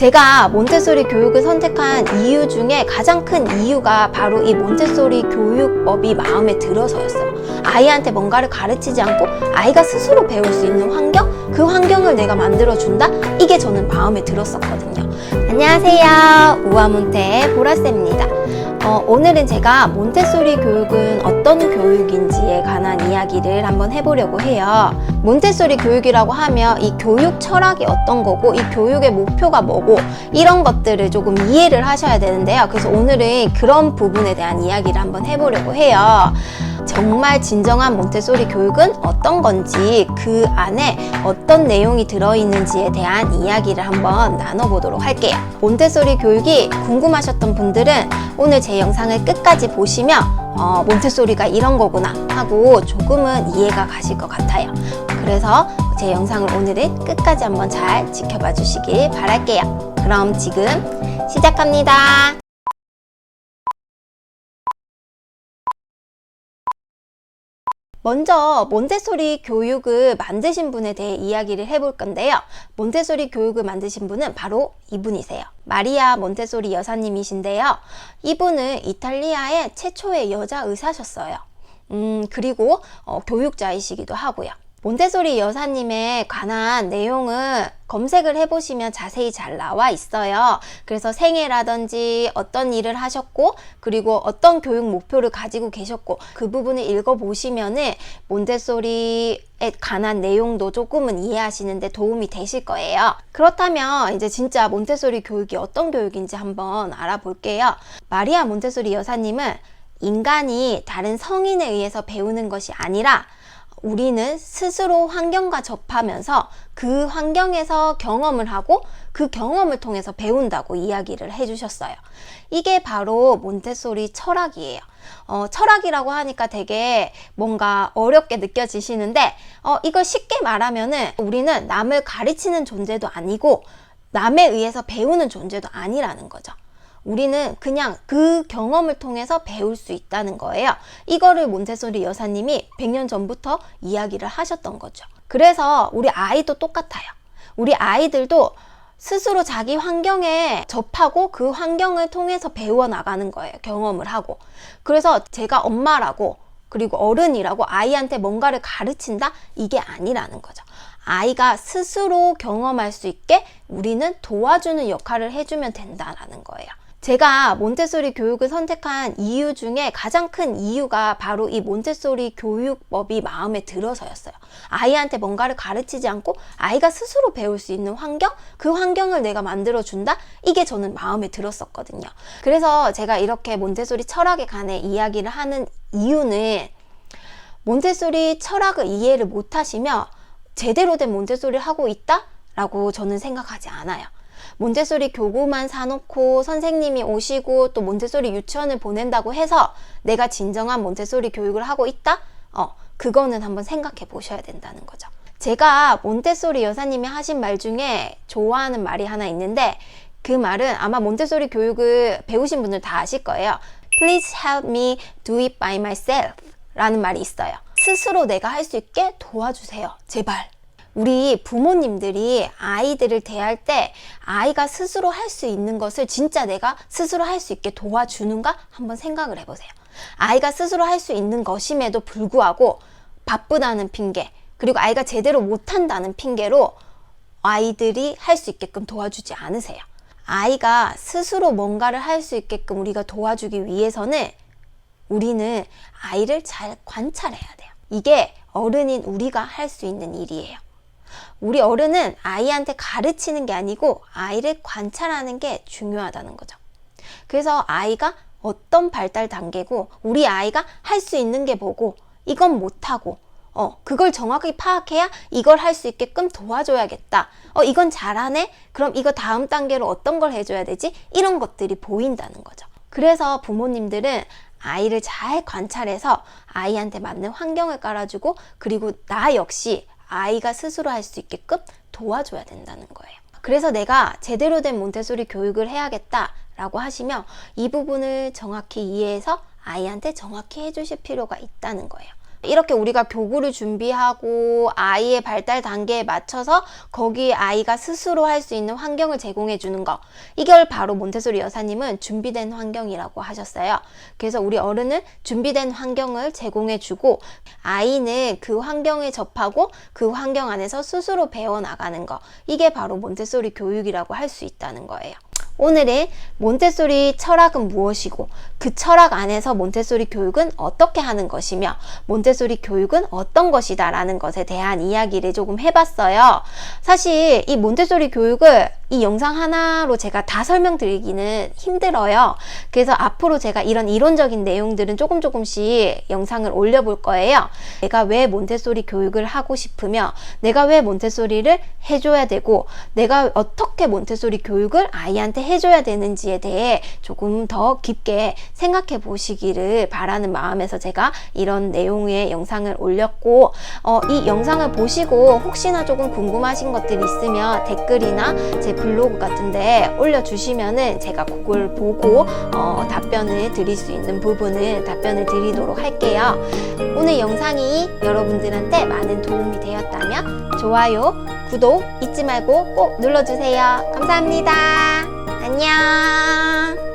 제가 몬테소리 교육을 선택한 이유 중에 가장 큰 이유가 바로 이 몬테소리 교육법이 마음에 들어서였어요. 아이한테 뭔가를 가르치지 않고 아이가 스스로 배울 수 있는 환경? 그 환경을 내가 만들어준다? 이게 저는 마음에 들었었거든요. 안녕하세요. 우아몬테의 보라쌤입니다. 오늘은 제가 몬테소리 교육은 어떤 교육인지에 관한 이야기를 한번 해보려고 해요. 몬테소리 교육이라고 하면 이 교육 철학이 어떤 거고 이 교육의 목표가 뭐고 이런 것들을 조금 이해를 하셔야 되는데요. 그래서 오늘은 그런 부분에 대한 이야기를 한번 해보려고 해요. 정말 진정한 몬테소리 교육은 어떤 건지, 그 안에 어떤 내용이 들어있는지에 대한 이야기를 한번 나눠보도록 할게요. 몬테소리 교육이 궁금하셨던 분들은 오늘 제 영상을 끝까지 보시면 몬테소리가 이런 거구나 하고 조금은 이해가 가실 것 같아요. 그래서 제 영상을 오늘은 끝까지 한번 잘 지켜봐 주시길 바랄게요. 그럼 지금 시작합니다. 먼저 몬테소리 교육을 만드신 분에 대해 이야기를 해볼 건데요. 몬테소리 교육을 만드신 분은 바로 이분이세요. 마리아 몬테소리 여사님이신데요. 이분은 이탈리아의 최초의 여자 의사셨어요. 그리고 교육자이시기도 하고요. 몬테소리 여사님에 관한 내용은 검색을 해보시면 자세히 잘 나와 있어요. 그래서 생애라든지 어떤 일을 하셨고 그리고 어떤 교육 목표를 가지고 계셨고 그 부분을 읽어보시면은 몬테소리에 관한 내용도 조금은 이해하시는데 도움이 되실 거예요. 그렇다면 이제 진짜 몬테소리 교육이 어떤 교육인지 한번 알아볼게요. 마리아 몬테소리 여사님은 인간이 다른 성인에 의해서 배우는 것이 아니라 우리는 스스로 환경과 접하면서 그 환경에서 경험을 하고 그 경험을 통해서 배운다고 이야기를 해주셨어요. 이게 바로 몬테소리 철학이에요. 철학이라고 하니까 되게 뭔가 어렵게 느껴지시는데 이걸 쉽게 말하면은 우리는 남을 가르치는 존재도 아니고 남에 의해서 배우는 존재도 아니라는 거죠. 우리는 그냥 그 경험을 통해서 배울 수 있다는 거예요. 이거를 몬테소리 여사님이 100년 전부터 이야기를 하셨던 거죠. 그래서 우리 아이도 똑같아요. 우리 아이들도 스스로 자기 환경에 접하고 그 환경을 통해서 배워 나가는 거예요. 경험을 하고. 그래서 제가 엄마라고 그리고 어른이라고 아이한테 뭔가를 가르친다? 이게 아니라는 거죠. 아이가 스스로 경험할 수 있게 우리는 도와주는 역할을 해주면 된다라는 거예요. 제가 몬테소리 교육을 선택한 이유 중에 가장 큰 이유가 바로 이 몬테소리 교육법이 마음에 들어서였어요. 아이한테 뭔가를 가르치지 않고 아이가 스스로 배울 수 있는 환경? 그 환경을 내가 만들어준다? 이게 저는 마음에 들었었거든요. 그래서 제가 이렇게 몬테소리 철학에 관해 이야기를 하는 이유는 몬테소리 철학을 이해를 못하시면 제대로 된 몬테소리를 하고 있다? 라고 저는 생각하지 않아요. 몬테소리 교구만 사놓고 선생님이 오시고 또 몬테소리 유치원을 보낸다고 해서 내가 진정한 몬테소리 교육을 하고 있다? 그거는 한번 생각해 보셔야 된다는 거죠. 제가 몬테소리 여사님이 하신 말 중에 좋아하는 말이 하나 있는데 그 말은 아마 몬테소리 교육을 배우신 분들 다 아실 거예요. Please help me do it by myself 라는 말이 있어요. 스스로 내가 할 수 있게 도와주세요. 제발. 우리 부모님들이 아이들을 대할 때 아이가 스스로 할 수 있는 것을 진짜 내가 스스로 할 수 있게 도와주는가? 한번 생각을 해보세요. 아이가 스스로 할 수 있는 것임에도 불구하고 바쁘다는 핑계 그리고 아이가 제대로 못한다는 핑계로 아이들이 할 수 있게끔 도와주지 않으세요. 아이가 스스로 뭔가를 할 수 있게끔 우리가 도와주기 위해서는 우리는 아이를 잘 관찰해야 돼요. 이게 어른인 우리가 할 수 있는 일이에요. 우리 어른은 아이한테 가르치는 게 아니고 아이를 관찰하는 게 중요하다는 거죠. 그래서 아이가 어떤 발달 단계고 우리 아이가 할 수 있는 게 뭐고 이건 못하고 그걸 정확히 파악해야 이걸 할 수 있게끔 도와줘야겠다. 이건 잘하네? 그럼 이거 다음 단계로 어떤 걸 해줘야 되지? 이런 것들이 보인다는 거죠. 그래서 부모님들은 아이를 잘 관찰해서 아이한테 맞는 환경을 깔아주고 그리고 나 역시 아이가 스스로 할 수 있게끔 도와줘야 된다는 거예요. 그래서 내가 제대로 된 몬테소리 교육을 해야겠다라고 하시면 이 부분을 정확히 이해해서 아이한테 정확히 해주실 필요가 있다는 거예요. 이렇게 우리가 교구를 준비하고 아이의 발달 단계에 맞춰서 거기에 아이가 스스로 할 수 있는 환경을 제공해 주는 거, 이걸 바로 몬테소리 여사님은 준비된 환경이라고 하셨어요. 그래서 우리 어른은 준비된 환경을 제공해 주고 아이는 그 환경에 접하고 그 환경 안에서 스스로 배워나가는 거, 이게 바로 몬테소리 교육이라고 할 수 있다는 거예요. 오늘은 몬테소리 철학은 무엇이고 그 철학 안에서 몬테소리 교육은 어떻게 하는 것이며 몬테소리 교육은 어떤 것이다 라는 것에 대한 이야기를 조금 해봤어요. 사실 이 몬테소리 교육을 이 영상 하나로 제가 다 설명드리기는 힘들어요. 그래서 앞으로 제가 이런 이론적인 내용들은 조금씩 영상을 올려볼 거예요. 내가 왜 몬테소리 교육을 하고 싶으며 내가 왜 몬테소리를 해줘야 되고 내가 어떻게 몬테소리 교육을 아이한테 해줘야 되는지에 대해 조금 더 깊게 생각해 보시기를 바라는 마음에서 제가 이런 내용의 영상을 올렸고, 이 영상을 보시고 혹시나 조금 궁금하신 것들이 있으면 댓글이나 제 블로그 같은데 올려주시면은 제가 그걸 보고 답변을 드릴 수 있는 부분은 답변을 드리도록 할게요. 오늘 영상이 여러분들한테 많은 도움이 되었다면 좋아요, 구독 잊지 말고 꼭 눌러주세요. 감사합니다. 안녕.